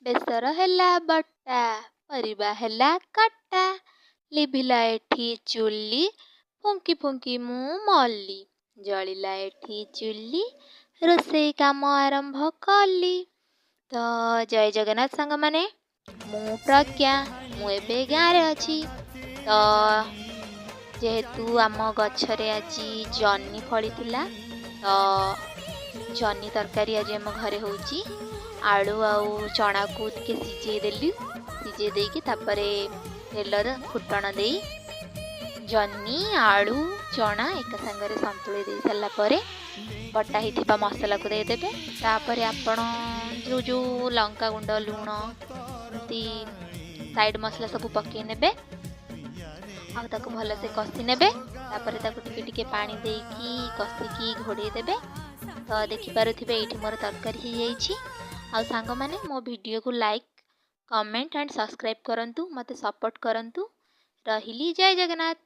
बेसर ହେଲା ବଟା, ପରିବା ହେଲା କଟା, ଲିଭିଲା ଏଠି ଚୁଲି, ଫୁଙ୍କି ଫୁଙ୍କି ମୁଁ ମଲି, ଜଳିଲା ଏଠି ଚୁଲି, ରୋଷେଇ କାମ ଆରମ୍ଭ କଲି। ତ ଜୟ ଜଗନ୍ନାଥ ସାଙ୍ଗମାନେ, ମୁଁ ପ୍ରଜ୍ଞା, ମୁଁ ଏବେ ଗାଁରେ ଅଛି। ତ ଯେହେତୁ ଆମ ଗଛରେ ଆଜି ଜହ୍ନି ଫଳିଥିଲା, ତ ଜହ୍ନି ତରକାରୀ ଆଜି ଆମ ଘରେ ହେଉଛି। ଆଳୁ ଆଉ ଚଣାକୁ ଟିକେ ସିଝେଇ ଦେଲି, ସିଝେଇ ଦେଇକି ତାପରେ ତେଲର ଫୁଟଣ ଦେଇ ଜହ୍ନି ଆଳୁ ଚଣା ଏକା ସାଙ୍ଗରେ ସନ୍ତୁଳି ଦେଇ ସାରିଲା ପରେ ବଟା ହେଇଥିବା ମସଲାକୁ ଦେଇଦେବେ। ତାପରେ ଆପଣ ଯେଉଁ ଲଙ୍କାଗୁଣ୍ଡ, ଲୁଣ, ଏମିତି ସାଇଡ଼୍ ମସଲା ସବୁ ପକାଇ ନେବେ ଆଉ ତାକୁ ଭଲସେ କଷି ନେବେ। ତାପରେ ତାକୁ ଟିକେ ଟିକେ ପାଣି ଦେଇକି କଷିକି ଘୋଡ଼େଇ ଦେବେ। ତ ଦେଖିପାରୁଥିବେ ଏଇଠି ମୋର ତରକାରୀ ହେଇଯାଇଛି। ଆଉ ସାଙ୍ଗମାନେ, ମୋ ଭିଡ଼ିଓକୁ ଲାଇକ୍, କମେଣ୍ଟ ଆଣ୍ଡ ସବସ୍କ୍ରାଇବ୍ କରନ୍ତୁ, ମୋତେ ସପୋର୍ଟ କରନ୍ତୁ। ରହିଲି, ଜୟ ଜଗନ୍ନାଥ।